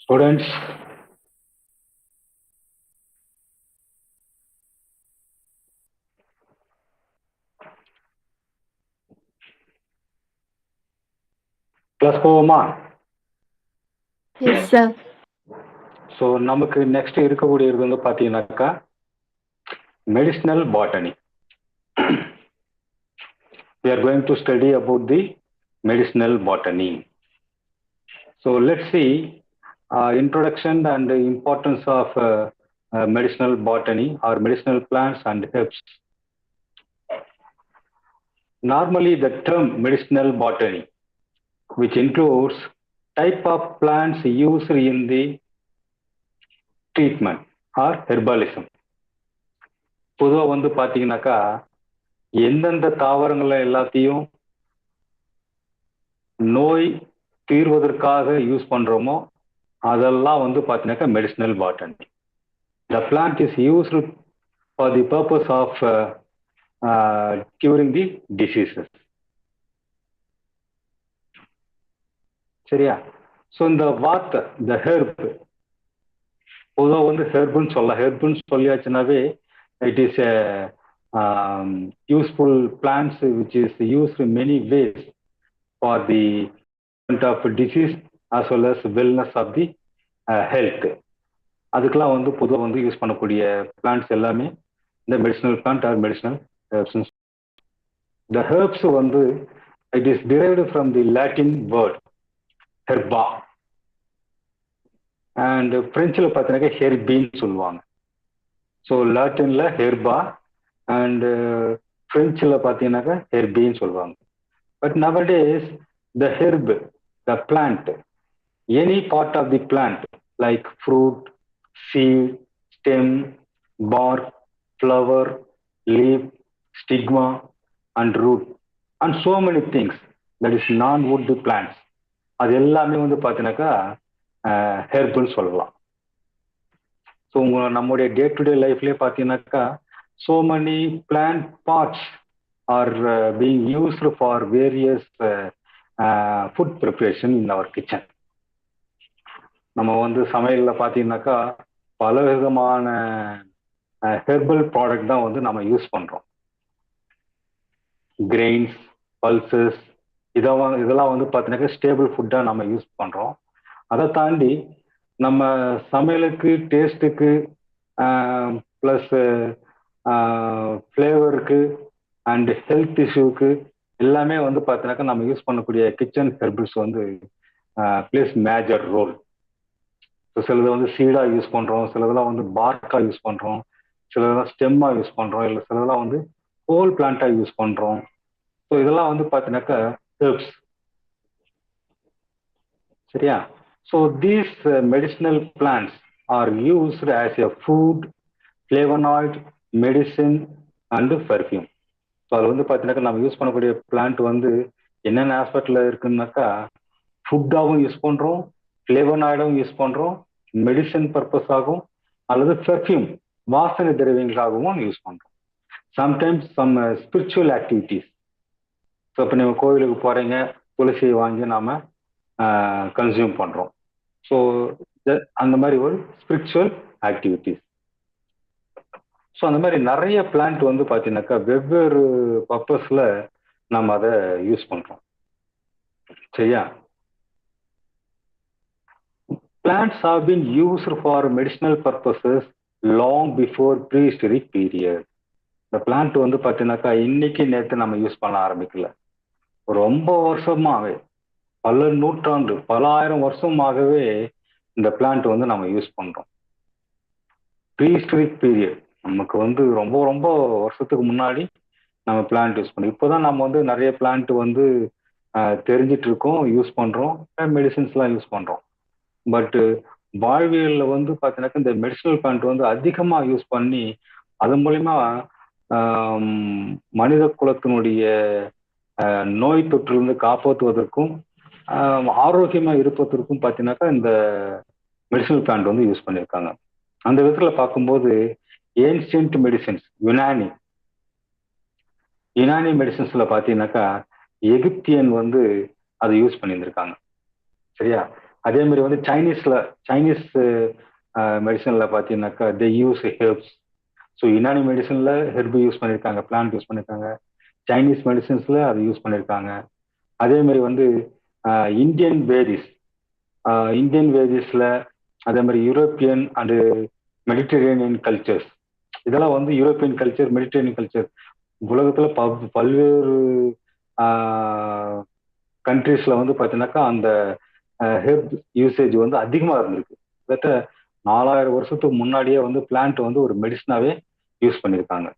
Students, class போவோமா? Yes, sir. So நமக்கு next இருக்கக்கூடியது வந்து பார்த்தீங்கன்னாக்கா medicinal botany. We are going to study about the medicinal botany. So let's see introduction and the importance of medicinal botany or medicinal plants and herbs. Normally the term medicinal botany, which includes type of plants used in the treatment or herbalism. பொதுவாக வந்து பார்த்தீங்கன்னாக்கா எந்தெந்த தாவரங்களை எல்லாத்தையும் நோய் தீர்வதற்காக use பண்றோமோ அதெல்லாம் வந்து பார்த்தீங்கன்னாக்கா medicinal botany. The plant is used for the purpose of curing the diseases. சரியா? ஸோ இந்த வார்த்தை த ஹெர்ப் பொதுவாக வந்து ஹெர்புன்னு சொல்லலாம். ஹெர்புன்னு சொல்லியாச்சுனாவே it is a useful plants which is used in many ways for the treatment of disease as well as wellness of the health. அதுக்கெல்லாம் வந்து பொதுவாக வந்து யூஸ் பண்ணக்கூடிய பிளான்ட்ஸ் எல்லாமே இந்த medicinal plant or medicinal herbs. The herbs வந்து it is derived from the Latin word herba and பிரெஞ்சில் பார்த்தீங்கன்னாக்கா ஹெர்பின்னு சொல்லுவாங்க. ஸோ லாட்டினில் ஹெர்பா அண்ட் ஃப்ரெஞ்சில் பார்த்தீங்கன்னாக்கா ஹெர்பின்னு சொல்லுவாங்க. But nowadays the herb, the plant, any part of the plant like fruit, seed, stem, bark, flower, leaf, stigma and root and so many things that is non-wood plants, அது எல்லாமே வந்து பார்த்தீங்கன்னாக்கா ஹெர்ப்னு சொல்லலாம். So நம்முடைய day to day லைஃப்லேயே பார்த்தீங்கன்னாக்கா so many plant parts are being used for various food preparation in our kitchen. நம்ம வந்து சமையலில் பார்த்தீங்கன்னாக்கா பல விதமான ஹெர்பல் ப்ராடக்ட் தான் வந்து நம்ம யூஸ் பண்ணுறோம். கிரெயின்ஸ், பல்சஸ் இதெல்லாம் வந்து பார்த்தீங்கன்னாக்கா ஸ்டேபிள் ஃபுட்டாக நம்ம யூஸ் பண்ணுறோம். அதை தாண்டி நம்ம சமையலுக்கு, டேஸ்ட்டுக்கு, ப்ளஸ் ஃப்ளேவருக்கு அண்ட் ஹெல்த் இஷ்யூக்கு எல்லாமே வந்து பார்த்தீங்கன்னாக்கா நம்ம யூஸ் பண்ணக்கூடிய கிச்சன் ஹெர்பல்ஸ் வந்து பிளேஸ் மேஜர் ரோல். ஸோ சிலது வந்து சீடாக யூஸ் பண்ணுறோம், சிலதெல்லாம் வந்து பார்க்காக யூஸ் பண்ணுறோம், சிலதெல்லாம் ஸ்டெம்மாக யூஸ் பண்ணுறோம், இல்லை சிலதெல்லாம் வந்து ஹோல் பிளான்ட்டாக யூஸ் பண்ணுறோம். ஸோ இதெல்லாம் வந்து பார்த்தீங்கன்னாக்கா ஹெர்ப்ஸ். சரியா? So these medicinal plants are used as a food, flavonoid, medicine and perfume. So அது வந்து பார்த்தீங்கன்னாக்கா நம்ம யூஸ் பண்ணக்கூடிய பிளான்ட் வந்து என்னென்ன ஆஸ்பெக்டில் இருக்குன்னாக்கா ஃபுட்டாகவும் யூஸ் பண்ணுறோம், ஃப்ளேவனாய்டும் யூஸ் பண்ணுறோம், மெடிசன் பர்பஸாகவும் அல்லது பெர்ஃப்யூம் வாசனை திரவியங்களாகவும் யூஸ் பண்ணுறோம். Sometimes some spiritual activities. So இப்போ நீங்கள் கோவிலுக்கு போகிறீங்க, துளசியை வாங்கி நாம் கன்சியூம் பண்ணுறோம். ஸோ அந்த மாதிரி ஒரு ஸ்பிரிச்சுவல் ஆக்டிவிட்டீஸ். ஸோ அந்த மாதிரி நிறைய பிளான்ட் வந்து பார்த்தீங்கன்னாக்கா வெவ்வேறு பர்பஸில் நம்ம அதை யூஸ் பண்ணுறோம். சரியா? Plants have been used for medicinal purposes long before prehistoric period. இந்த பிளான்ட் வந்து பார்த்தீங்கன்னாக்கா இன்னைக்கு நேற்று நம்ம யூஸ் பண்ண ஆரம்பிக்கல. ரொம்ப வருஷமாகவே, பல நூற்றாண்டு, பல ஆயிரம் வருஷமாகவே இந்த பிளான்ட் வந்து நம்ம யூஸ் பண்ணுறோம். ப்ரீஹிஸ்டரிக் பீரியட் நமக்கு வந்து ரொம்ப ரொம்ப வருஷத்துக்கு முன்னாடி நம்ம பிளான்ட் யூஸ் பண்ணுறோம். இப்போ தான் நம்ம வந்து நிறைய பிளான்ட் வந்து தெரிஞ்சிட்டு இருக்கோம், யூஸ் பண்ணுறோம், மெடிசின்ஸ்லாம் யூஸ் பண்ணுறோம். பட்டு வாழ்வியலில் வந்து பார்த்தீங்கன்னாக்கா இந்த மெடிசினல் பிளான்ட் வந்து அதிகமாக யூஸ் பண்ணி அதன் மூலிமா மனித குலத்தினுடைய நோய் தொற்றிலிருந்து காப்பாற்றுவதற்கும் ஆரோக்கியமாக இருப்பதற்கும் பார்த்தீங்கன்னாக்கா இந்த மெடிசினல் பிளான்ட் வந்து யூஸ் பண்ணியிருக்காங்க. அந்த விதத்தில் பார்க்கும்போது ஏன்ஷியன்ட் மெடிசின்ஸ், யுனானி மெடிசின்ஸில் பார்த்தீங்கன்னாக்கா எகிப்தியன் வந்து அதை யூஸ் பண்ணியிருந்திருக்காங்க. சரியா? அதே மாதிரி வந்து சைனீஸ் மெடிசன்ல பார்த்தீங்கன்னாக்கா they use herbs. So Unani மெடிசன்ல ஹெர்ப் யூஸ் பண்ணியிருக்காங்க, பிளான்ட் யூஸ் பண்ணியிருக்காங்க. சைனீஸ் மெடிசன்ஸ்ல அதை யூஸ் பண்ணியிருக்காங்க. அதே மாதிரி வந்து இந்தியன் வேதிஸ், இந்தியன் வேதிஸ்ல அதே மாதிரி யூரோப்பியன் அண்டு மெடிட்டரேனியன் கல்ச்சர்ஸ், இதெல்லாம் வந்து யூரோப்பியன் கல்ச்சர், மெடிட்டரேனியன் கல்ச்சர் உலகத்துல பல்வேறு கண்ட்ரீஸ்ல வந்து பார்த்தீங்கன்னாக்கா அந்த ஹெர்ப் யூசேஜ் வந்து அதிகமாக இருந்திருக்கு. கிட்டத்தட்ட 4000 வருஷத்துக்கு முன்னாடியே வந்து பிளான்ட் வந்து ஒரு மெடிசனாவே யூஸ் பண்ணியிருக்காங்க.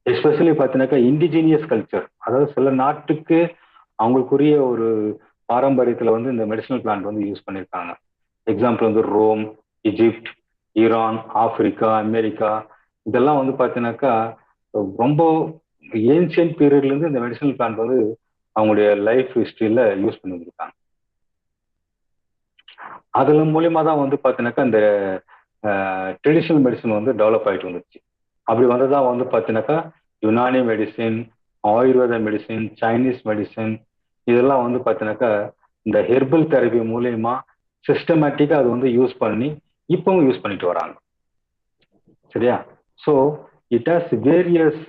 எஸ்பெஷலி பார்த்தீங்கன்னாக்கா இண்டிஜீனியஸ் கல்ச்சர், அதாவது சில நாட்டுக்கு அவங்களுக்குரிய ஒரு பாரம்பரியத்தில் வந்து இந்த மெடிசனல் பிளான்ட் வந்து யூஸ் பண்ணியிருக்காங்க. எக்ஸாம்பிள் வந்து Rome, Egypt, Iran, Africa, America, இதெல்லாம் வந்து பார்த்தீங்கன்னாக்கா ரொம்ப ஏன்சியன்ட் பீரியட்ல இருந்து இந்த மெடிசனல் பிளான்ட் வந்து அவங்களுடைய லைஃப் ஹிஸ்டரியில யூஸ் பண்ணி வந்திருக்காங்க. அதுல மூலியமா தான் வந்து பார்த்தீங்கன்னாக்கா இந்த ட்ரெடிஷ்னல் மெடிசன் வந்து டெவலப் ஆகிட்டு வந்துச்சு. அப்படி வந்ததான் வந்து பார்த்தீங்கன்னாக்கா யுனானி மெடிசின், ஆயுர்வேத மெடிசின், சைனீஸ் மெடிசின், இதெல்லாம் வந்து பார்த்தீங்கன்னாக்கா இந்த ஹெர்பல் தெரபி மூலியமா சிஸ்டமேட்டிக்கா அது வந்து யூஸ் பண்ணி இப்பவும் யூஸ் பண்ணிட்டு வராங்க. சரியா? So it has various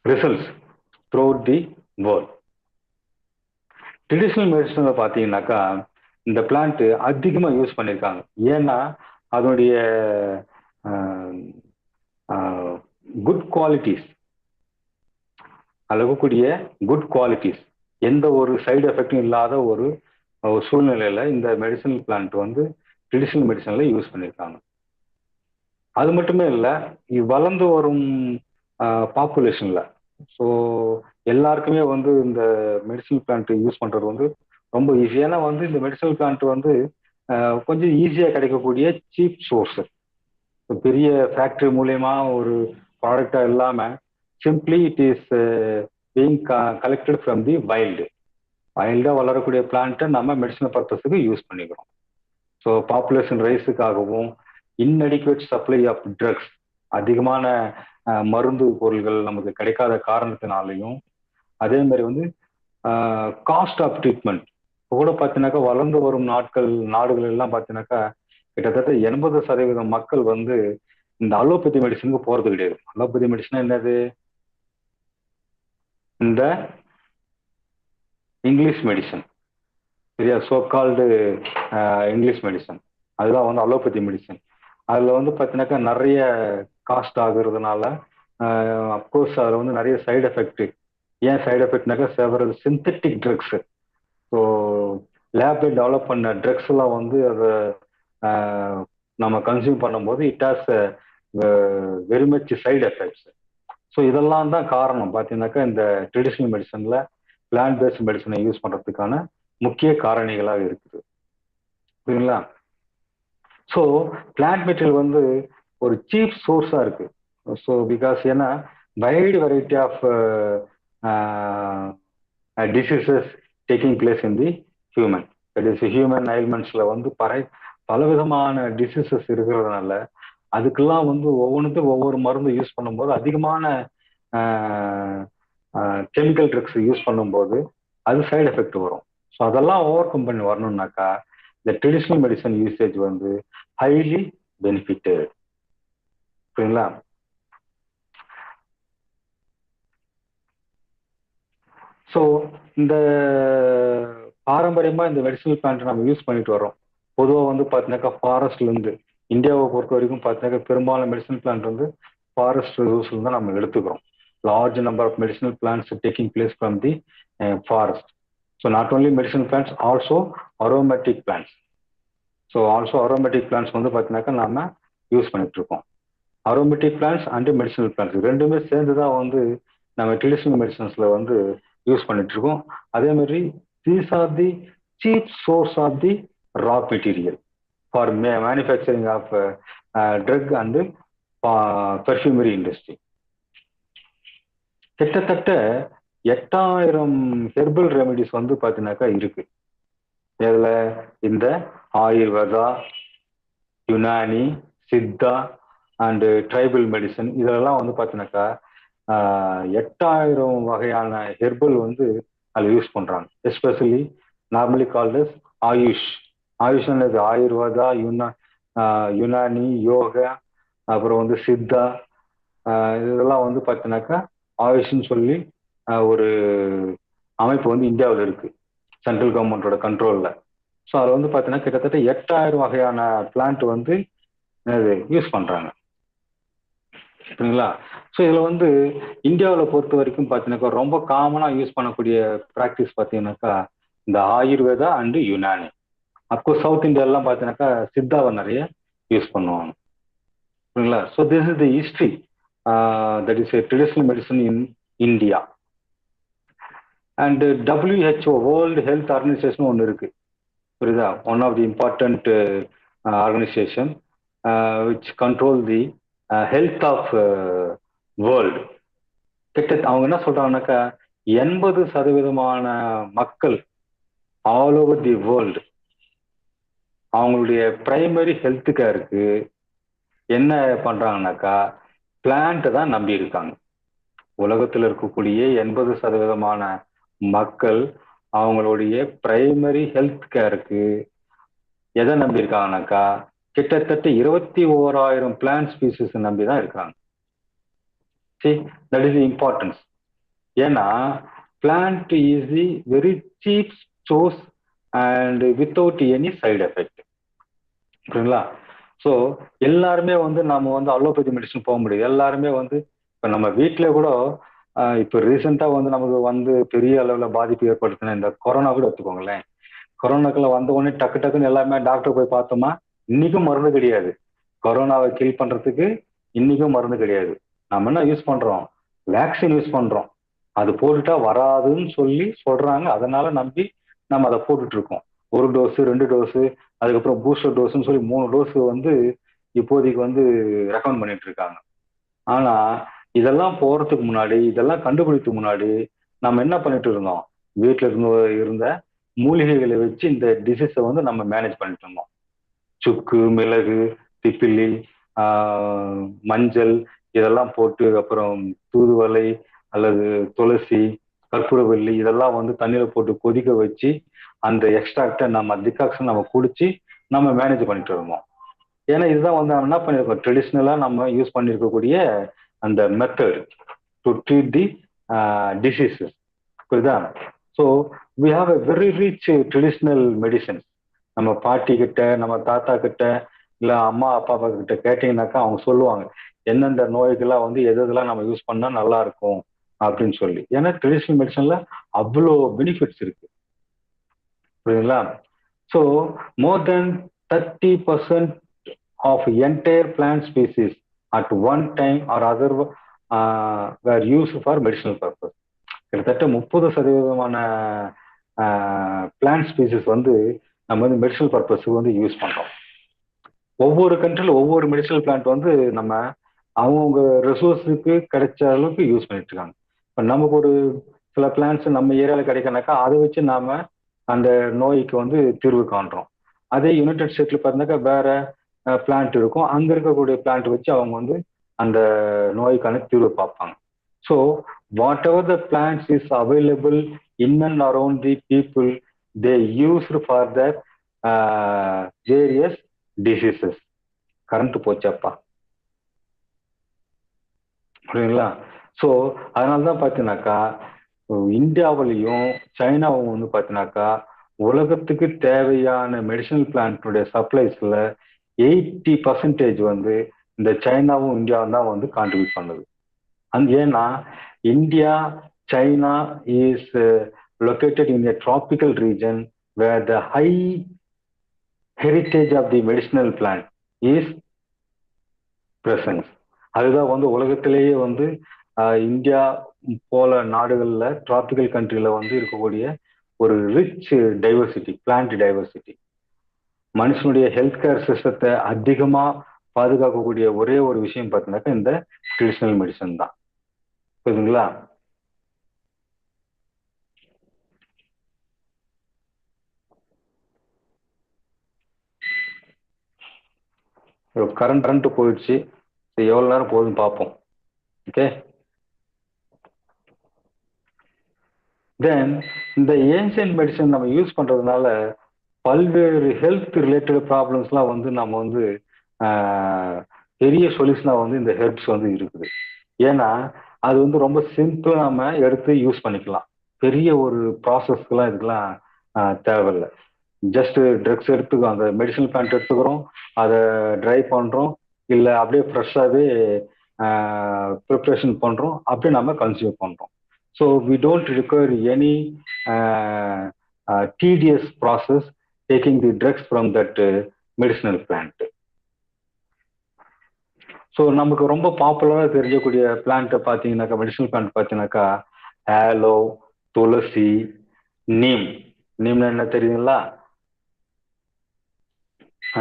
results through the world. Traditional மெடிசன்ல பார்த்தீங்கன்னாக்கா இந்த பிளான்ட் அதிகமாக யூஸ் பண்ணியிருக்காங்க. ஏன்னா அதனுடைய குட் குவாலிட்டிஸ், அளவுக்கூடிய குட் குவாலிட்டிஸ், எந்த ஒரு சைடு எஃபெக்டும் இல்லாத ஒரு சூழ்நிலையில இந்த மெடிசனல் பிளான்ட் வந்து ட்ரெடிஷ்னல் மெடிசன்ல யூஸ் பண்ணியிருக்காங்க. அது மட்டுமே இல்லை, வளர்ந்து வரும் பாப்புலேஷன்ல ஸோ எல்லாருக்குமே வந்து இந்த மெடிசனல் பிளான்ட் யூஸ் பண்றது வந்து ரொம்ப ஈஸி. ஏன்னா வந்து இந்த மெடிசனல் பிளான்ட் வந்து கொஞ்சம் ஈஸியாக கிடைக்கக்கூடிய சீப் சோர்ஸ். பெரிய ஃபேக்டரி மூலயமா ஒரு ப்ராடக்டா இல்லாம simply it is being collected from the வைல்டா வளரக்கூடிய பிளான்ட்டை நம்ம மெடிசனல் பர்பஸுக்கு யூஸ் பண்ணிக்கிறோம். ஸோ பாப்புலேஷன் ரைஸுக்காகவும் இன்அடிக்குவேட் சப்ளை ஆஃப் ட்ரக்ஸ், அதிகமான மருந்து பொருள்கள் நமக்கு கிடைக்காத காரணத்தினாலையும், அதே மாதிரி வந்து காஸ்ட் ஆஃப் ட்ரீட்மெண்ட் கூட பார்த்தீங்கன்னாக்கா வளர்ந்து வரும் நாடுகள் எல்லாம் பார்த்தீங்கன்னாக்கா கிட்டத்தட்ட 80% மக்கள் வந்து இந்த அலோபதி மெடிசனுக்கு போறது கிடையாது. அலோபதி மெடிசன் என்னது? இந்த இங்கிலீஷ் மெடிசன், சரியா? சோ கால்டு இங்கிலீஷ் மெடிசன், அதுதான் வந்து அலோபதி மெடிசன். அதில் வந்து பார்த்தீங்கன்னாக்கா நிறைய காஸ்ட் ஆகுறதுனால அப்கோர்ஸ் அதில் வந்து நிறைய சைடு எஃபெக்ட். ஏன் சைடு எஃபெக்ட்னாக்கா செவரல் சிந்தட்டிக் ட்ரக்ஸ், ஸோ லேப்ல டெவலப் பண்ண ட்ரக்ஸ் எல்லாம் வந்து அதை நம்ம கன்சியூம் பண்ணும்போது it has very much side effects. So இதெல்லாம் தான் காரணம் பார்த்தீங்கன்னாக்கா இந்த ட்ரெடிஷ்னல் மெடிசனில் பிளான்ட் பேஸ்ட் மெடிசனை யூஸ் பண்ணுறதுக்கான முக்கிய காரணிகளாக இருக்குது. புரியுங்களா? ஸோ பிளான்ட் மெட்டீரியல் வந்து ஒரு சீப் சோர்ஸாக இருக்கு. ஸோ பிகாஸ் ஏன்னா wide variety of diseases taking place in the human, that is human ஐல்மெண்ட்ஸில் வந்து பல விதமான டிசீசஸ் இருக்கிறதுனால அதுக்கெல்லாம் வந்து ஒவ்வொன்றுக்கும் ஒவ்வொரு மருந்து யூஸ் பண்ணும்போது அதிகமான கெமிக்கல் ட்ரக்ஸ் யூஸ் பண்ணும்போது அது சைடு எஃபெக்ட் வரும். ஸோ அதெல்லாம் ஓவர் கம் பண்ணி வரணும்னாக்கா இந்த ட்ரெடிஷ்னல் மெடிசன் யூசேஜ் வந்து ஹைலி பெனிஃபிட்டட். புரியுங்களா? ஸோ இந்த பாரம்பரியமாக இந்த மெடிசனல் பிளான்ட் நம்ம யூஸ் பண்ணிட்டு வரோம். பொதுவாக வந்து பார்த்தீங்கன்னாக்கா ஃபாரஸ்ட்லேருந்து இந்தியாவை பொறுத்த வரைக்கும் பார்த்தீங்கன்னாக்கா பெரும்பாலும் மெடிசனல் பிளான்ட் வந்து ஃபாரஸ்ட் ரிசோர்ஸ்ல தான் நம்ம எடுத்துக்கிறோம். Large number of medicinal plants taking place from the forest. So not only medicinal plants, also aromatic plants. So also aromatic plants வந்து பார்த்தீங்கன்னாக்கா நாம யூஸ் பண்ணிட்டு இருக்கோம். Aromatic plants and medicinal plants ரெண்டுமே சேர்ந்து தான் வந்து நம்ம ட்ரெடிஷ்னல் மெடிசன்ஸ்ல வந்து யூஸ் பண்ணிட்டு இருக்கோம். அதே மாதிரி these are the cheap source of the raw material for manufacturing of drug and perfumery industry. கிட்டத்தட்ட 8000 ஹெர்பல் ரெமெடிஸ் வந்து பார்த்தீங்கன்னாக்கா இருக்கு. இதுல இந்த Ayurveda, Unani, Siddha and tribal medicine, இதெல்லாம் வந்து பார்த்தீங்கன்னாக்கா 8000 வகையான ஹெர்பல் வந்து அதில் யூஸ் பண்றாங்க. Especially normally called as AYUSH. ஆயுஷ்ன்றது ஆயுர்வேதா, யுனானி, யோகா, அப்புறம் வந்து சித்தா, இதெல்லாம் வந்து பார்த்தீங்கன்னாக்கா ஆயுஷ்ன்னு சொல்லி ஒரு அமைப்பு வந்து இந்தியாவில் இருக்கு, சென்ட்ரல் கவர்மெண்டோட கண்ட்ரோல்ல. ஸோ அதில் வந்து பார்த்தீங்கன்னா கிட்டத்தட்ட 8000 வகையான பிளான்ட் வந்து யூஸ் பண்றாங்க. சரிங்களா? ஸோ இதில் வந்து இந்தியாவில் பொறுத்த வரைக்கும் பார்த்தீங்கன்னாக்கா ரொம்ப காமனாக யூஸ் பண்ணக்கூடிய ப்ராக்டிஸ் பார்த்தீங்கன்னாக்கா இந்த Ayurveda and Unani. Of course south இந்தியாலாம் பார்த்தீங்கன்னாக்கா சித்தாவை நிறைய யூஸ் பண்ணுவாங்க. சரிங்களா? So this is the history that is traditional medicine in India. And WHO world health organisation ஒன்று இருக்கு, புரியுதா? One of the important organisation which control the health of world. அவங்க என்ன சொல்றாங்கன்னாக்கா 80% மக்கள் ஆல் ஓவர் தி வேர்ல்டு அவங்களுடைய primary health கேருக்கு என்ன பண்றாங்கன்னாக்கா பிளான்ட் தான் நம்பி இருக்காங்க. உலகத்தில் இருக்கக்கூடிய 80% மக்கள் அவங்களுடைய பிரைமரி ஹெல்த் கேருக்கு எதை நம்பி இருக்காங்கனாக்கா கிட்டத்தட்ட 21,000 பிளான்ட் ஸ்பீசிஸ் நம்பி தான் இருக்காங்க. See, that is the importance. ஏன்னா plant is the very cheap source and without any side effect. புரியுங்களா? ஸோ எல்லாருமே வந்து நம்ம வந்து அலோபதி மெடிசன் போக முடியாது. எல்லாருமே வந்து இப்போ நம்ம வீட்டிலே கூட இப்போ ரீசெண்டாக வந்து நமக்கு வந்து பெரிய அளவில் பாதிப்பு ஏற்படுத்தின இந்த கொரோனா கூட எடுத்துக்கோங்களேன். கொரோனாக்குள்ள வந்த உடனே டக்கு டக்குன்னு எல்லாமே டாக்டர் போய் பார்த்தோமா, இன்னைக்கும் மருந்து கிடையாது. கொரோனாவை கில் பண்றதுக்கு இன்னைக்கும் மருந்து கிடையாது. நம்ம என்ன யூஸ் பண்றோம்? வேக்சின் யூஸ் பண்றோம். அது போட்டுட்டா வராதுன்னு சொல்லி சொல்றாங்க. அதனால நம்பி நம்ம அதை போட்டுட்டு இருக்கோம். 1 டோஸ் 2 டோஸ், அதுக்கப்புறம் பூஸ்டர் டோஸ்ன்னு சொல்லி 3 டோஸ் வந்து இப்போதைக்கு வந்து ரெக்கமெண்ட் பண்ணிட்டு இருக்காங்க. ஆனா இதெல்லாம் போறதுக்கு முன்னாடி, இதெல்லாம் கண்டுபிடிக்கிறதுக்கு முன்னாடி நம்ம என்ன பண்ணிட்டு இருந்தோம்? வீட்டுல இருந்த மூலிகைகளை வச்சு இந்த டிசீஸை வந்து நம்ம மேனேஜ் பண்ணிட்டு இருந்தோம். சுக்கு, மிளகு, திப்பிலி, மஞ்சள் இதெல்லாம் போட்டு, அப்புறம் தூதுவளை அல்லது துளசி, கற்பூரவள்ளி இதெல்லாம் வந்து தண்ணியில போட்டு கொதிக்க வச்சு அந்த எக்ஸ்ட்ராக்டை நம்ம டிகாக்ஷன் நம்ம குடிச்சு நம்ம மேனேஜ் பண்ணிட்டு இருந்தோம். ஏன்னா இதுதான் வந்து நம்ம என்ன பண்ணியிருக்கோம், ட்ரெடிஷ்னலா நம்ம யூஸ் பண்ணியிருக்கக்கூடிய அந்த method to treat the diseases. புரியுதா? So we have a very rich traditional medicine. நம்ம பாட்டி கிட்ட, நம்ம தாத்தா கிட்ட, இல்லை அம்மா அப்பா கிட்ட கேட்டீங்கன்னாக்கா அவங்க சொல்லுவாங்க எந்தெந்த நோய்க்கெல்லாம் வந்து எது எதெல்லாம் நம்ம யூஸ் பண்ணா நல்லா இருக்கும் அப்படின்னு சொல்லி. ஏன்னா ட்ரெடிஷ்னல் மெடிசன்ல அவ்வளோ பெனிஃபிட்ஸ் இருக்கு. புரியுதுங்களா? So more than 30% of entire plant species at one time or other were use for medicinal purpose. கிட்டத்தட்ட 30% பிளான்ட் ஸ்பீசிஸ் வந்து நம்ம வந்து மெடிசனல் பர்பஸுக்கு வந்து யூஸ் பண்றோம். ஒவ்வொரு கண்ட்ரியில் ஒவ்வொரு மெடிசனல் பிளான்ட் வந்து நம்ம அவங்க ரிசோர்ஸுக்கு கிடைச்ச அளவுக்கு யூஸ் பண்ணிட்டு இருக்காங்க. இப்போ நமக்கு ஒரு சில பிளான்ட்ஸ் நம்ம ஏரியாவில் கிடைக்கனாக்கா அதை வச்சு நாம அந்த நோய்க்கு வந்து தீர்வு காண்றோம். அதே யுனைடெட் ஸ்டேட்ல பார்த்தீங்கன்னாக்கா வேற பிளான்ட் இருக்கும், அங்க இருக்கக்கூடிய பிளான்ட் வச்சு அவங்க வந்து அந்த நோய்க்கான தீர்வு பார்ப்பாங்க. So whatever the plants is available in and around the people they used for the various diseases. Current போச்சப்பா, புரியுங்களா? ஸோ அதனால தான் பார்த்தீங்கன்னாக்கா இந்தியாவிலையும் சைனாவும் வந்து பார்த்தீங்கன்னாக்கா உலகத்துக்கு தேவையான மெடிசனல் பிளான்ட்டுடைய சப்ளைஸ்ல 80% வந்து இந்த சைனாவும் இந்தியாவும் தான் வந்து கான்ட்ரிபியூட் பண்ணுது. ஏன்னா India, China is located in a tropical region where the high heritage of the medicinal plant is present. அதுதான் வந்து உலகத்திலேயே வந்து இந்தியா போல நாடுகள்ல டிராபிக்கல் கண்ட்ரில வந்து இருக்கக்கூடிய ஒரு ரிச் டைவர்சிட்டி, பிளான்ட் டைவர்சிட்டி. மனுஷனுடைய ஹெல்த் கேர் சிஸ்டத்தை அதிகமா பாதுகாக்கக்கூடிய ஒரே ஒரு விஷயம் பார்த்தீங்கன்னாக்கா இந்த ட்ரெடிஷ்னல் மெடிசன் தான். புரியுதுங்களா? கரண்ட் போயிடுச்சு, எவ்வளவு நேரம் போகுதுன்னு பார்ப்போம். ஓகே, then இந்த ஏன்ஷியன்ட் மெடிசன் நம்ம யூஸ் பண்றதுனால பல்வேறு ஹெல்த் ரிலேட்டட் ப்ராப்ளம்ஸ்லாம் வந்து நம்ம வந்து பெரிய சொல்யூஷனா வந்து இந்த ஹெர்ப்ஸ் வந்து இருக்குது. ஏன்னா அது வந்து ரொம்ப சிம்பிளா நம்ம எடுத்து யூஸ் பண்ணிக்கலாம். பெரிய ஒரு ப்ராசஸ்க்கெல்லாம் இதுக்கெல்லாம் தேவையில்லை. ஜஸ்ட் ட்ரக்ஸ் எடுத்துக்கோ, அந்த மெடிசனல் பிளான்ட் எடுத்துக்கிறோம், அதை ட்ரை பண்றோம், இல்லை அப்படியே ஃப்ரெஷ்ஷாகவே ப்ரிப்ரேஷன் பண்றோம், அப்படியே நம்ம கன்சியூம் பண்றோம். So we don't require any tedious process taking the drugs from that medicinal plant. ஸோ நமக்கு ரொம்ப பாப்புலராக தெரியக்கூடிய பிளான்ட் பார்த்தீங்கன்னாக்கா, மெடிசனல் பிளான்ட் பார்த்தீங்கன்னாக்கா, ஆலோ, துளசி, நீம். நீம்னா என்ன தெரியுங்களா?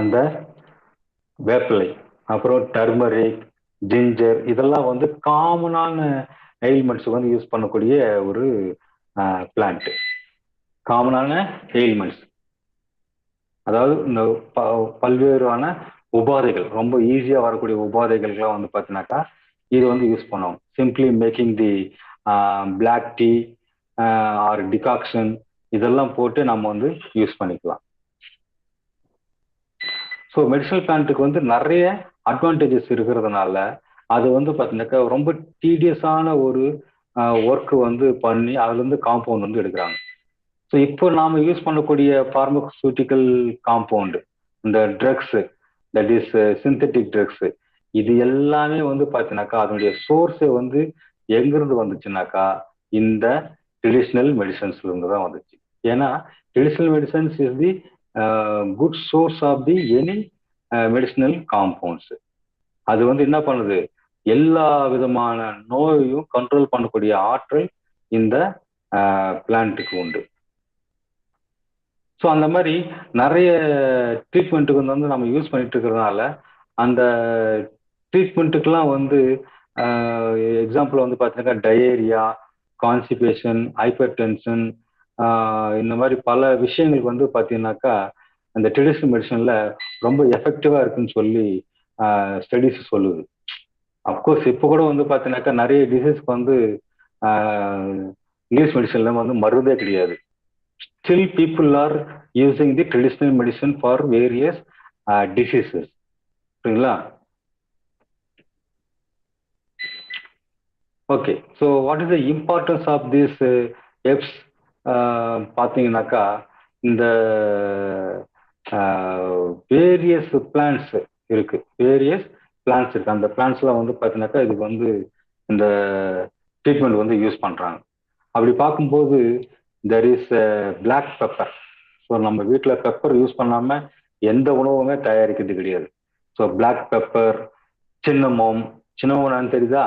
அந்த வேப்பிலை. அப்புறம் டர்மரிக், ஜிஞ்சர், இதெல்லாம் வந்து காமனான எயில்மெண்ட்ஸ் வந்து யூஸ் பண்ணக்கூடிய ஒரு பிளான்ட். காமனான எயில்மெண்ட்ஸ், அதாவது இந்த பல்வேறான உபாதைகள், ரொம்ப ஈஸியா வரக்கூடிய உபாதைகள்லாம் வந்து பார்த்தீங்கன்னாக்கா இது வந்து யூஸ் பண்ணுவோம். Simply making the black tea or decoction, இதெல்லாம் போட்டு நம்ம வந்து யூஸ் பண்ணிக்கலாம். ஸோ மெடிசனல் பிளான்ட்டுக்கு வந்து நிறைய அட்வான்டேஜஸ் இருக்கிறதுனால அது வந்து பார்த்தீங்கன்னாக்கா ரொம்ப டீடியஸான ஒரு ஒர்க் வந்து பண்ணி அதுலேருந்து காம்பவுண்ட் வந்து எடுக்கிறாங்க. ஸோ இப்போ நாம யூஸ் பண்ணக்கூடிய பார்மசூட்டிக்கல் காம்பவுண்டு, இந்த drugs, that is synthetic drugs, இது எல்லாமே வந்து பார்த்தீங்கன்னாக்கா அதனுடைய சோர்ஸே வந்து எங்கிருந்து வந்துச்சுனாக்கா இந்த ட்ரெடிஷ்னல் மெடிசன்ஸ்ல இருந்து தான் வந்துச்சு. ஏன்னா traditional medicines is the good source of the any medicinal compounds. அது வந்து என்ன பண்ணுது, எல்லா விதமான நோயையும் கண்ட்ரோல் பண்ணக்கூடிய ஆற்றல் இந்த பிளான்ட்டுக்கு உண்டு. ஸோ அந்த மாதிரி நிறைய ட்ரீட்மெண்ட்டுக்கு வந்து நம்ம யூஸ் பண்ணிட்டு இருக்கிறதுனால அந்த ட்ரீட்மெண்ட்டுக்கெல்லாம் வந்து எக்ஸாம்பிள் வந்து பார்த்தீங்கன்னா டயேரியா, கான்ஸ்டிபேஷன், ஹைப்பர் டென்ஷன், இந்த மாதிரி பல விஷயங்களுக்கு வந்து பார்த்தீங்கன்னாக்கா அந்த ட்ரெடிஷ்னல் மெடிசனில் ரொம்ப எஃபெக்டிவாக இருக்குன்னு சொல்லி ஸ்டடிஸ் சொல்லுது. அப்கோர்ஸ் இப்போ கூட வந்து பார்த்தீங்கன்னாக்கா நிறைய டிசீஸ்க்கு வந்து இங்கிலீஷ் மெடிசனில் வந்து மருந்தே கிடையாது. Still people are using the traditional medicine for various diseases. சரிங்களா? Okay, so what is the importance of this herbs? பார்த்தீங்கன்னாக்கா இந்த வேரியஸ் பிளான்ட்ஸ் இருக்கு, வேரியஸ் பிளான்ட்ஸ் இருக்கு. அந்த பிளான்ட்ஸ்லாம் வந்து பார்த்தீங்கன்னாக்கா இதுக்கு வந்து இந்த ட்ரீட்மெண்ட் வந்து யூஸ் பண்ணுறாங்க. அப்படி பார்க்கும்போது there is black pepper. So நம்ம வீட்டில் பெப்பர் யூஸ் பண்ணாமல் எந்த உணவுமே தயாரிக்கிறது கிடையாது. So black pepper, cinnamon. Cinnamon தெரியுதா?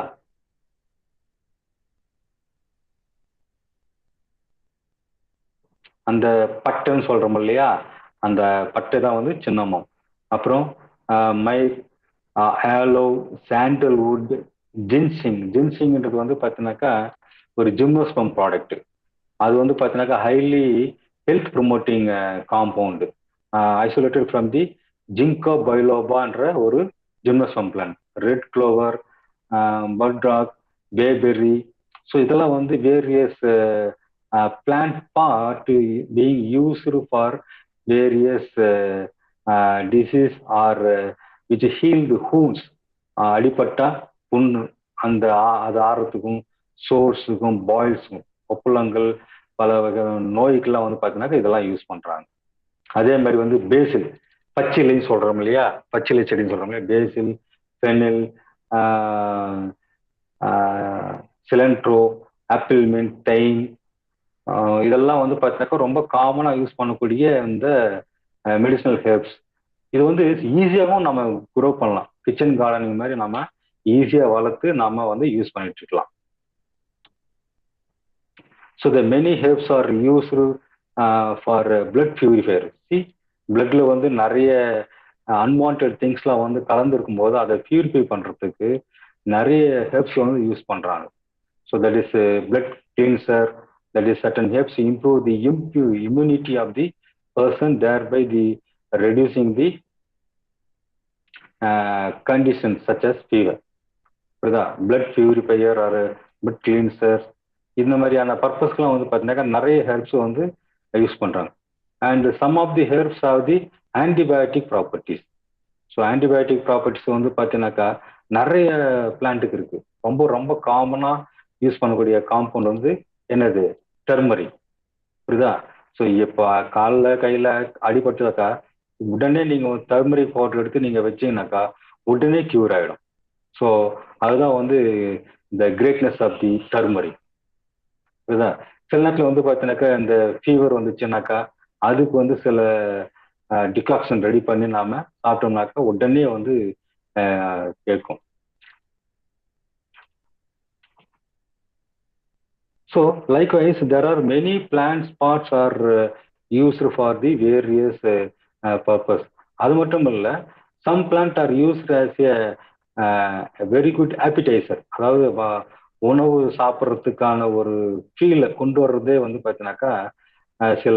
அந்த பட்டைன்னு சொல்கிறோம் இல்லையா, அந்த பட்டை தான் வந்து சின்னமோம். அப்புறம் மை, ஆலோ, சாண்டல்வுட், ஜின்சிங். ஜின்சிங்ன்றது வந்து பார்த்தீங்கன்னாக்கா ஒரு ஜிம்னோஸ்பம் ப்ராடக்ட். அது வந்து பார்த்தீங்கன்னாக்கா highly health promoting compound, isolated from the ginkgo பைலோபான்ற ஒரு gymnosperm plant. Red clover, burdock, bayberry. So இதெல்லாம் வந்து various plant part being used for various disease or which healed wounds. அடிப்பட்டா புண்ணு அந்த அது ஆறத்துக்கும், சோர்ஸுக்கும், பாயில்ஸுக்கும், கொப்புளங்கள், பல வகை நோய்க்கெல்லாம் வந்து பார்த்தீங்கன்னாக்கா இதெல்லாம் யூஸ் பண்றாங்க. அதே மாதிரி வந்து பேசில், பச்சிலைன்னு சொல்றோம் இல்லையா, பச்சிலை செடின்னு சொல்றோம் இல்லையா, பேசில், ஃபெனில், சிலன்ட்ரோ, ஆப்பிள் மின்ட், தைம், இதெல்லாம் வந்து பார்த்தீங்கன்னாக்கா ரொம்ப காமனாக யூஸ் பண்ணக்கூடிய இந்த மெடிசனல் ஹெர்ப்ஸ். இது வந்து ஈஸியாகவும் நம்ம குரோ பண்ணலாம். கிச்சன் கார்டனிங் மாதிரி நம்ம ஈஸியாக வளர்த்து நம்ம வந்து யூஸ் பண்ணிட்டு இருக்கலாம். So the many herbs are used for blood purifier. See, bloodல வந்து நிறைய அன்வான்ட் திங்ஸ்லாம் வந்து கலந்துருக்கும் போது அதை பியூரிஃபை பண்றதுக்கு நிறைய ஹெர்ப்ஸ் வந்து யூஸ் பண்றாங்க. So that is blood cleanser, that is certain herbs improve the immunity of the person, thereby the reducing the conditions such as fever. புரியுதா? Blood purifier or blood cleanser, இந்த மாதிரியான பர்பஸ்க்குலாம் வந்து பார்த்தீங்கன்னாக்கா நிறைய ஹெர்ப்ஸ் வந்து use பண்ணுறாங்க. And some of the herbs are the antibiotic properties. So antibiotic properties வந்து பார்த்தீங்கன்னாக்கா நிறைய பிளான்ட்டுக்கு இருக்கு. ரொம்ப ரொம்ப காமனாக யூஸ் பண்ணக்கூடிய காம்பவுண்ட் வந்து என்னது? டெர்மரிக். புரியுதா? ஸோ இப்போ காலில் கையில் அடிபட்டுதாக்கா உடனே நீங்கள் டர்மரிக் பவுடர் எடுத்து நீங்கள் வச்சீங்கன்னாக்கா உடனே க்யூர் ஆகிடும். ஸோ அதுதான் வந்து இந்த கிரேட்னஸ் ஆஃப் தி டர்மரிக். புரியுதா? சில நேரத்தில் வந்து பார்த்தீங்கன்னாக்கா இந்த ஃபீவர் வந்துச்சுன்னாக்கா அதுக்கு வந்து சில டிகாக்ஷன் ரெடி பண்ணி நாம சாப்பிட்டோம்னாக்கா உடனே வந்து கேட்கும். So likewise, there are many plant spots are used for the various purpose. அது மட்டும் இல்ல, some plant are used as a very good appetizer. அதாவது உணவு சாப்பிட்றதுக்கான ஒரு ஃபீலை கொண்டு வர்றதே வந்து பார்த்தீங்கன்னாக்கா சில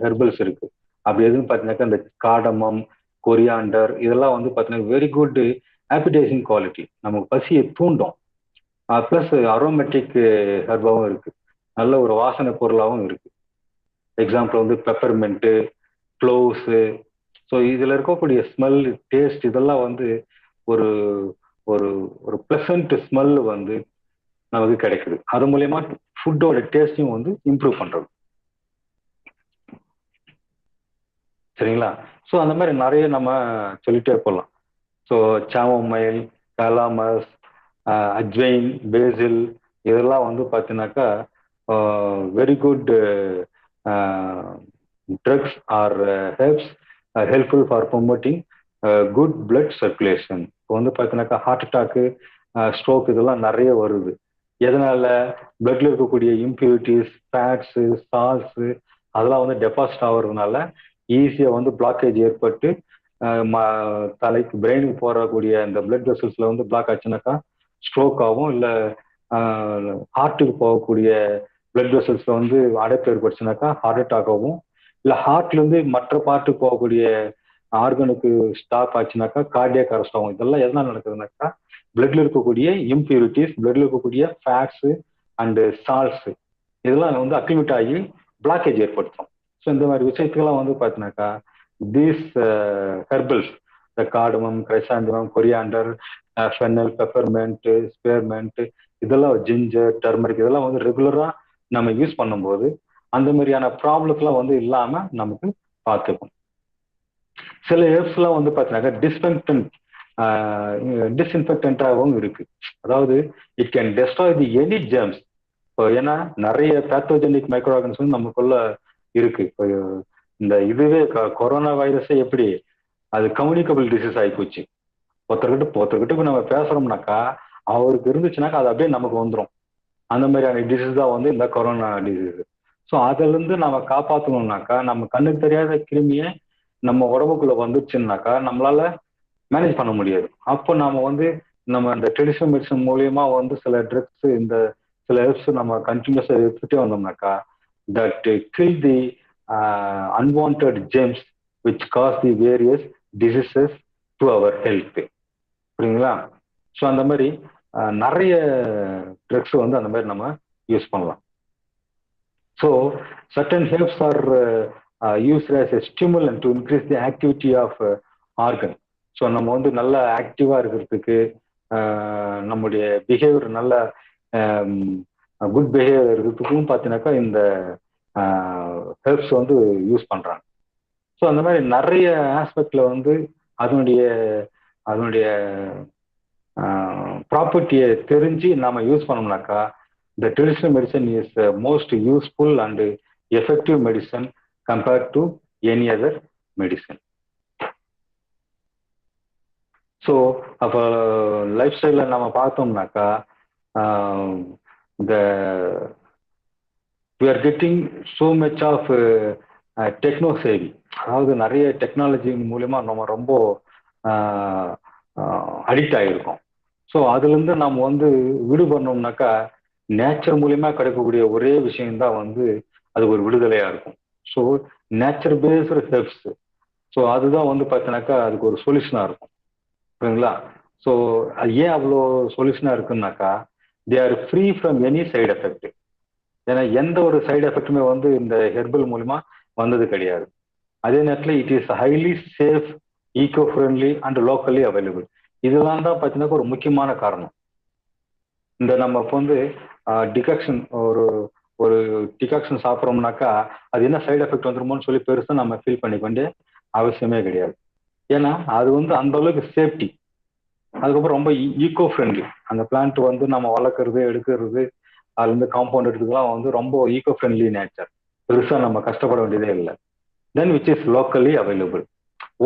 ஹெர்பல்ஸ் இருக்கு. அப்படி எதுவும் பார்த்தீங்கன்னாக்கா இந்த காடமம், கொரியாண்டர் இதெல்லாம் வந்து பார்த்தீங்கன்னா வெரி குட் ஆப்பிடைசிங் குவாலிட்டி, நமக்கு பசியை தூண்டும். ப்ளஸ் அரோமேட்டிக் ஹெர்பாவும் இருக்கு, நல்ல ஒரு வாசனை பொருளாகவும் இருக்கு. எக்ஸாம்பிள் வந்து பெப்பர்மெண்ட்டு, க்ளோவ்ஸு. ஸோ இதில் இருக்கக்கூடிய ஸ்மெல், டேஸ்ட் இதெல்லாம் வந்து ஒரு ஒரு ஒரு ப்ளசன்ட் ஸ்மெல் வந்து நமக்கு கிடைக்குது. அது மூலயமா ஃபுட்டோட டேஸ்டையும் வந்து இம்ப்ரூவ் பண்றது. சரிங்களா? ஸோ அந்த மாதிரி நிறைய நம்ம சொல்லிட்டே போகலாம். ஸோ சாமோமைல், கலாமஸ், அஜ்வைன், பேசில் இதெல்லாம் வந்து பார்த்தீங்கன்னாக்கா very good drugs or helps helpful for promoting good blood circulation. இப்போ வந்து பார்த்தீங்கன்னாக்கா ஹார்ட் அட்டாக்கு, ஸ்ட்ரோக் இதெல்லாம் நிறைய வருது. எதனால? பிளட்ல இருக்கக்கூடிய இம்பியூரிட்டிஸ், ஃபேட்ஸு, சால்ட்ஸு அதெல்லாம் வந்து டெபாசிட் ஆகுறதுனால ஈஸியாக வந்து பிளாக்கேஜ் ஏற்பட்டு தலைக்கு பிரெயினுக்கு போகக்கூடிய இந்த பிளட் வெசல்ஸ்ல வந்து பிளாக் ஆச்சுனாக்கா ஸ்ட்ரோக் ஆகும். இல்லை ஹார்ட்டுக்கு போகக்கூடிய பிளட் வெசல்ஸ்ல வந்து அடைப்பு ஏற்பட்டுச்சுனாக்கா ஹார்ட் அட்டாக் ஆகும். இல்லை ஹார்ட்லேருந்து மற்ற பார்ட்டுக்கு போகக்கூடிய ஆர்கனுக்கு ஸ்டாப் ஆச்சுனாக்கா கார்டியாக் அரெஸ்ட் ஆகும். இதெல்லாம் எதனால் நடக்குதுனாக்கா பிளட்ல இருக்கக்கூடிய இம்பியூரிட்டிஸ், பிளட்ல இருக்கக்கூடிய ஃபேட்ஸு அண்டு சால்ட்ஸு இதெல்லாம் வந்து அக்யூமிட் ஆகி பிளாக்கேஜ் ஏற்படுத்தும். ஸோ இந்த மாதிரி விஷயத்துக்கெல்லாம் வந்து பார்த்தீங்கன்னாக்கா தீஸ் ஹெர்பல்ஸ், இந்த கார்டமம், கிரைசாந்தமம், கொரியாண்டர், ஃபென்னல், பெப்பர்மெண்ட், ஸ்பேர்மெண்ட் இதெல்லாம், ஜிஞ்சர், டர்மரிக் இதெல்லாம் வந்து ரெகுலராக நம்ம யூஸ் பண்ணும்போது அந்த மாதிரியான ப்ராப்ளம்ஸ்லாம் வந்து இல்லாமல் நமக்கு பார்த்துக்கும். சில ஹெர்ப்ஸ்லாம் வந்து பார்த்தீங்கன்னாக்கா டிஸ்இன்ஃபெக்டன்டாகவும் இருக்கு. அதாவது it can destroy the any germs. இப்போ ஏன்னா நிறைய பேத்தோஜெனிக் மைக்ரோ ஆர்கனிசம் நமக்குள்ள இருக்கு. இப்போ இந்த இதுவே கொரோனா வைரஸே எப்படி அது கம்யூனிகபிள் டிசீஸ் ஆகிப்போச்சு. ஒருத்தர்கிட்ட நம்ம பேசுறோம்னாக்கா அவருக்கு இருந்துச்சுனாக்கா அது அப்படியே நமக்கு வந்துடும். அந்த மாதிரியான டிசீஸ் தான் வந்து இந்த கொரோனா டிசீஸ். ஸோ அதிலிருந்து நம்ம காப்பாற்றணும்னாக்கா நம்ம கண்ணுக்கு தெரியாத கிருமியை நம்ம உடம்புக்குள்ள வந்துச்சுன்னாக்கா நம்மளால மேனேஜ் பண்ண முடியாது. அப்போ நாம வந்து நம்ம இந்த ட்ரெடிஷனல் மெடிசன் மூலியமா வந்து சில ட்ரக்ஸ், இந்த சில ஹெர்ப்ஸ் நம்ம கண்டினியூஸா எடுத்துட்டே வந்தோம்னாக்கா that kill the unwanted germs which cause the various diseases to our health. புரியுங்களா? ஸோ அந்த மாதிரி நிறைய ட்ரக்ஸ் வந்து அந்த மாதிரி நம்ம யூஸ் பண்ணலாம். So certain herbs are used as a stimulant to increase the activity of organ. So நம்ம வந்து நல்லா ஆக்டிவா இருக்கிறதுக்கு, நம்முடைய பிஹேவியர் நல்ல குட் பிஹேவியர் இருக்கிறதுக்கும் பார்த்தீங்கன்னாக்கா இந்த ஹெர்ப்ஸ் வந்து யூஸ் பண்றாங்க. ஸோ அந்த மாதிரி நிறைய ஆஸ்பெக்ட்ல வந்து அதனுடைய ப்ராப்பர்ட்டியை தெரிஞ்சு நாம use பண்ணோம்னாக்கா the traditional medicine is most useful and effective medicine compared to any other medicine. So அப்போ லைஃப் ஸ்டைலில் நம்ம பார்த்தோம்னாக்கா the we are getting so much of techno savvy. அதாவது நிறைய டெக்னாலஜி மூலமா நம்ம ரொம்ப அடிக்ட் ஆகிருக்கோம். ஸோ அதுலேருந்து நம்ம வந்து விடுபடணும்னாக்கா நேச்சர் மூலியமா கிடைக்கக்கூடிய ஒரே விஷயம்தான் வந்து அது ஒரு விடுதலையா இருக்கும். So nature based herbs, so அதுதான் வந்து பார்த்தீங்கன்னாக்கா அதுக்கு ஒரு சொல்யூஷனா இருக்கும். புரியுங்களா? ஸோ அது ஏன் அவ்வளோ சொல்யூஷனா இருக்குன்னாக்கா they are free from any side effect. ஏன்னா எந்த ஒரு சைடு எஃபெக்ட்டுமே வந்து இந்த ஹெர்பல் மூலிமா வந்தது கிடையாது. அதே நேரத்தில் it is highly safe, eco friendly and locally available. இதெல்லாம் தான் பார்த்தீங்கன்னா ஒரு முக்கியமான காரணம். இந்த நம்ம இப்போ வந்து டிகாக்ஷன் ஒரு ஒரு டிகாக்ஷன் சாப்பிட்றோம்னாக்கா அது என்ன சைடு எஃபெக்ட் வந்துருமோன்னு சொல்லி பெருசாக நம்ம ஃபீல் பண்ணிக்க வேண்டிய அவசியமே கிடையாது. ஏன்னா அது வந்து அந்த அளவுக்கு சேஃப்டி. அதுக்கப்புறம் ரொம்ப ஈகோ ஃப்ரெண்ட்லி. அந்த பிளான்ட் வந்து நம்ம வளர்க்குறது, எடுக்கிறது, அதுலேருந்து காம்பவுண்ட் எடுக்கிறதுலாம் வந்து ரொம்ப ஈகோ ஃப்ரெண்ட்லி நேச்சர். பெருசாக நம்ம கஷ்டப்பட வேண்டியதே இல்லை. Then which is locally available.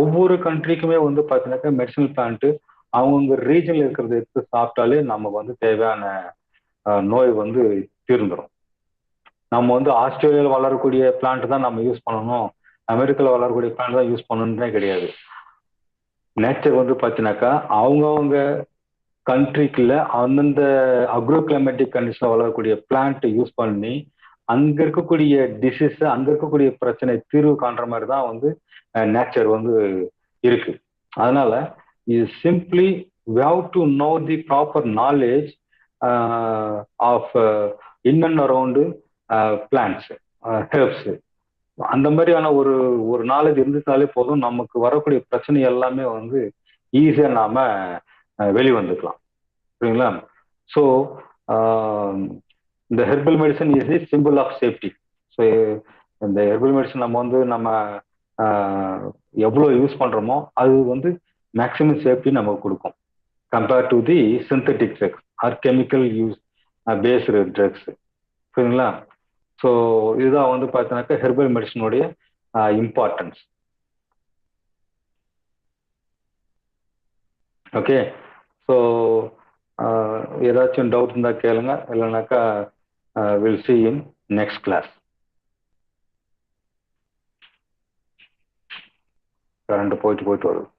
ஒவ்வொரு கண்ட்ரிக்குமே வந்து பார்த்தீங்கன்னாக்கா மெடிசனல் பிளான்ட் அவங்க ரீஜன்ல இருக்கிறத எடுத்து சாப்பிட்டாலே நமக்கு வந்து தேவையான நோய் வந்து தீர்ந்துடும். நம்ம வந்து ஆஸ்திரேலியாவில் வளரக்கூடிய பிளான்ட் தான் நம்ம யூஸ் பண்ணணும், அமெரிக்காவில் வளரக்கூடிய பிளான்ட் தான் யூஸ் பண்ணணும்னே கிடையாது. நேச்சர் வந்து பார்த்தீங்கன்னாக்கா அவங்கவுங்க கண்ட்ரிக்குள்ள அந்தந்த அக்ரோ கிளைமேட்டிக் கண்டிஷன் வளரக்கூடிய பிளான்ட் யூஸ் பண்ணி அங்க இருக்கக்கூடிய டிசீஸ், அங்க இருக்கக்கூடிய பிரச்சனை தீர்வு காண்ற மாதிரி தான் வந்து நேச்சர் வந்து இருக்கு. அதனால இது simply we have to know the proper knowledge of in and around plants, herbs. அந்த மாதிரியான ஒரு ஒரு நாலேஜ் இருந்துட்டாலே போதும், நமக்கு வரக்கூடிய பிரச்சனை எல்லாமே வந்து ஈஸியா நாம வெளிவந்துக்கலாம். சரிங்களா? ஸோ இந்த herbal medicine is the simple of safety. So இந்த ஹெர்பல் மெடிசன் நம்ம வந்து நம்ம எவ்வளோ யூஸ் பண்றோமோ அது வந்து மேக்ஸிமம் சேஃப்டி நமக்கு கொடுக்கும் compared to the synthetic drugs or chemical use based drugs. சரிங்களா? ஸோ இதுதான் வந்து பார்த்தீங்கன்னாக்கா ஹெர்பல் மெடிசனுடைய இம்பார்ட்டன்ஸ். ஓகே. ஸோ ஏதாச்சும் டவுட் இருந்தால் கேளுங்க, இல்லைனாக்கா will see in next class. Current போயிட்டு வருது.